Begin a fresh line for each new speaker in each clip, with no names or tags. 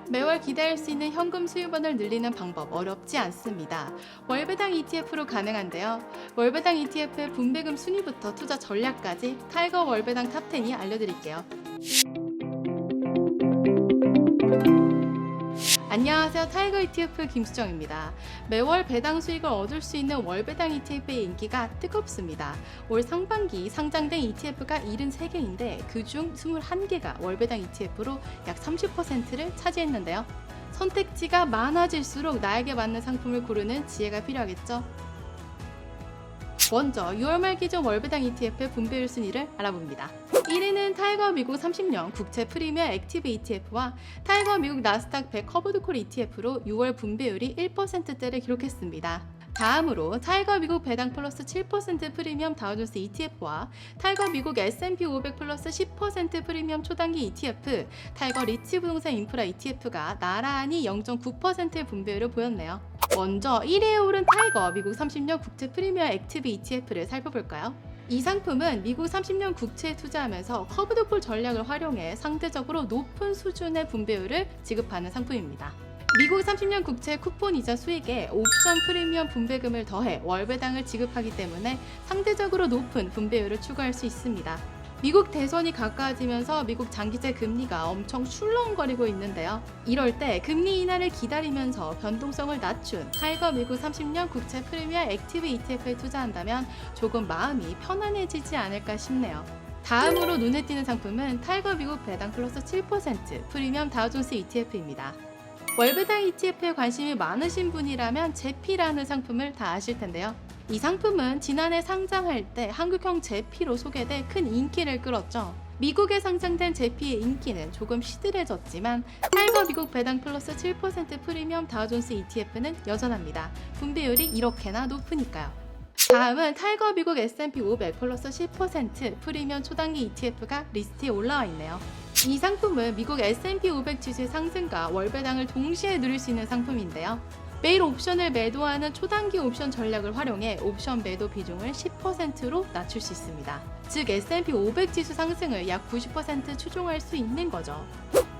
매월 기대할 수 있는 현금 수입원을 늘리는 방법 어렵지 않습니다. 월배당 ETF로 가능한데요. 월배당 ETF의 분배금 순위부터 투자 전략까지 타이거 월배당 탑10이 알려드릴게요. 안녕하세요. 타이거 ETF 김수정입니다. 매월 배당 수익을 얻을 수 있는 월배당 ETF의 인기가 뜨겁습니다. 올 상반기 상장된 ETF가 73개인데 그중 21개가 월배당 ETF로 약 30%를 차지했는데요. 선택지가 많아질수록 나에게 맞는 상품을 고르는 지혜가 필요하겠죠. 먼저 6월 말 기준 월배당 ETF의 분배율 순위를 알아봅니다. 1위는 타이거 미국 30년 국채 프리미엄 액티브 ETF와 타이거 미국 나스닥 100 커브드콜 ETF로 6월 분배율이 1%대를 기록했습니다. 다음으로 타이거 미국 배당 플러스 7% 프리미엄 다우존스 ETF와 타이거 미국 S&P 500 플러스 10% 프리미엄 초단기 ETF, 타이거 리치 부동산 인프라 ETF가 나란히 0.9%의 분배율을 보였네요. 먼저 1위에 오른 타이거 미국 30년 국채 프리미엄 액티브 ETF를 살펴볼까요? 이 상품은 미국 30년 국채에 투자하면서 커브드콜 전략을 활용해 상대적으로 높은 수준의 분배율을 지급하는 상품입니다. 미국 30년 국채 쿠폰 이자 수익에 옵션 프리미엄 분배금을 더해 월배당을 지급하기 때문에 상대적으로 높은 분배율을 추구할 수 있습니다. 미국 대선이 가까워지면서 미국 장기채 금리가 엄청 출렁거리고 있는데요. 이럴 때 금리 인하를 기다리면서 변동성을 낮춘 타이거 미국 30년 국채 프리미엄 액티브 ETF에 투자한다면 조금 마음이 편안해지지 않을까 싶네요. 다음으로 눈에 띄는 상품은 타이거 미국 배당 플러스 7% 프리미엄 다우존스 ETF입니다. 월배당 ETF에 관심이 많으신 분이라면 제피라는 상품을 다 아실 텐데요. 이 상품은 지난해 상장할 때 한국형 제피로 소개돼 큰 인기를 끌었죠. 미국에 상장된 제피의 인기는 조금 시들해졌지만 타이거 미국 배당 플러스 7% 프리미엄 다우존스 ETF는 여전합니다. 분배율이 이렇게나 높으니까요. 다음은 타이거 미국 S&P 500 플러스 10% 프리미엄 초단기 ETF가 리스트에 올라와 있네요. 이 상품은 미국 S&P 500 지수의 상승과 월배당을 동시에 누릴 수 있는 상품인데요. 매일 옵션을 매도하는 초단기 옵션 전략을 활용해 옵션 매도 비중을 10%로 낮출 수 있습니다. 즉 S&P 500 지수 상승을 약 90% 추종할 수 있는 거죠.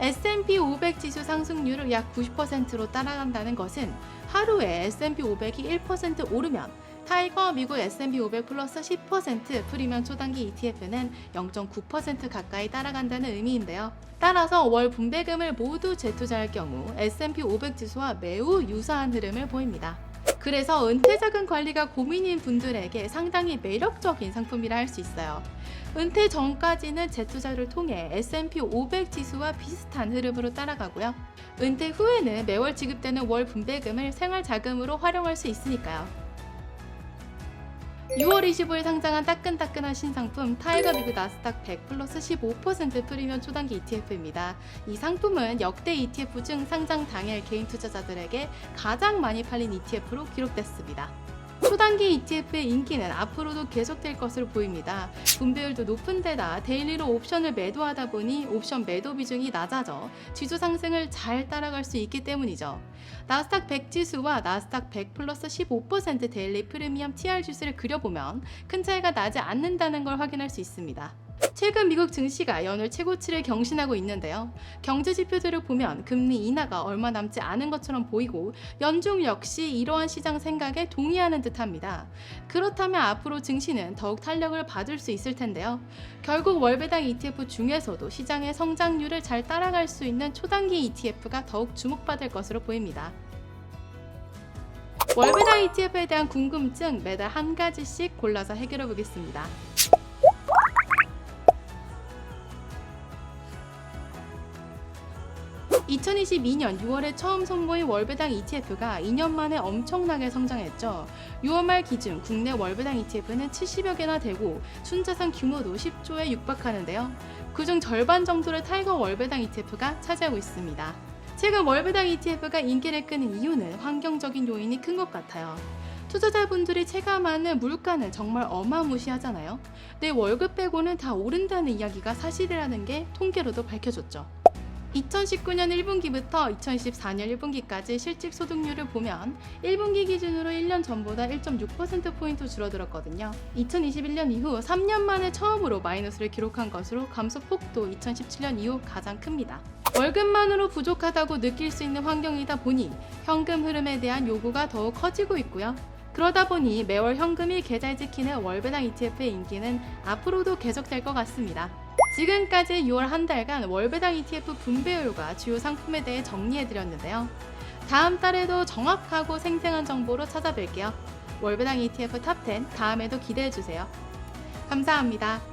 S&P 500 지수 상승률을 약 90%로 따라간다는 것은 하루에 S&P 500이 1% 오르면 타이거 미국 S&P 500 플러스 10% 프리미엄 초단기 ETF는 0.9% 가까이 따라간다는 의미인데요. 따라서 월 분배금을 모두 재투자할 경우 S&P 500 지수와 매우 유사한 흐름을 보입니다. 그래서 은퇴 자금 관리가 고민인 분들에게 상당히 매력적인 상품이라 할 수 있어요. 은퇴 전까지는 재투자를 통해 S&P 500 지수와 비슷한 흐름으로 따라가고요. 은퇴 후에는 매월 지급되는 월 분배금을 생활 자금으로 활용할 수 있으니까요. 6월 25일 상장한 따끈따끈한 신상품 타이거 미국 나스닥 100 플러스 15% 프리미엄 초단기 ETF입니다. 이 상품은 역대 ETF 중 상장 당일 개인 투자자들에게 가장 많이 팔린 ETF로 기록됐습니다. 초단기 ETF의 인기는 앞으로도 계속될 것으로 보입니다. 분배율도 높은 데다 데일리로 옵션을 매도하다 보니 옵션 매도 비중이 낮아져 지수 상승을 잘 따라갈 수 있기 때문이죠. 나스닥 100 지수와 나스닥 100 플러스 15% 데일리 프리미엄 TR 지수를 그려보면 큰 차이가 나지 않는다는 걸 확인할 수 있습니다. 최근 미국 증시가 연일 최고치를 경신하고 있는데요. 경제 지표들을 보면 금리 인하가 얼마 남지 않은 것처럼 보이고 연중 역시 이러한 시장 생각에 동의하는 듯합니다. 그렇다면 앞으로 증시는 더욱 탄력을 받을 수 있을 텐데요. 결국 월배당 ETF 중에서도 시장의 성장률을 잘 따라갈 수 있는 초단기 ETF가 더욱 주목받을 것으로 보입니다. 월배당 ETF에 대한 궁금증 매달 한 가지씩 골라서 해결해 보겠습니다. 2022년 6월에 처음 선보인 월배당 ETF가 2년 만에 엄청나게 성장했죠. 6월 말 기준 국내 월배당 ETF는 70여 개나 되고 순자산 규모도 10조에 육박하는데요. 그중 절반 정도를 타이거 월배당 ETF가 차지하고 있습니다. 최근 월배당 ETF가 인기를 끄는 이유는 환경적인 요인이 큰 것 같아요. 투자자분들이 체감하는 물가는 정말 어마무시하잖아요. 내 월급 빼고는 다 오른다는 이야기가 사실이라는 게 통계로도 밝혀졌죠. 2019년 1분기부터 2024년 1분기까지 실질소득률을 보면 1분기 기준으로 1년 전보다 1.6%포인트 줄어들었거든요. 2021년 이후 3년 만에 처음으로 마이너스를 기록한 것으로 감소폭도 2017년 이후 가장 큽니다. 월급만으로 부족하다고 느낄 수 있는 환경이다 보니 현금 흐름에 대한 요구가 더욱 커지고 있고요. 그러다 보니 매월 현금이 계좌에 찍히는 월배당 ETF의 인기는 앞으로도 계속될 것 같습니다. 지금까지 6월 한 달간 월배당 ETF 분배율과 주요 상품에 대해 정리해드렸는데요. 다음 달에도 정확하고 생생한 정보로 찾아뵐게요. 월배당 ETF 탑10 다음에도 기대해주세요. 감사합니다.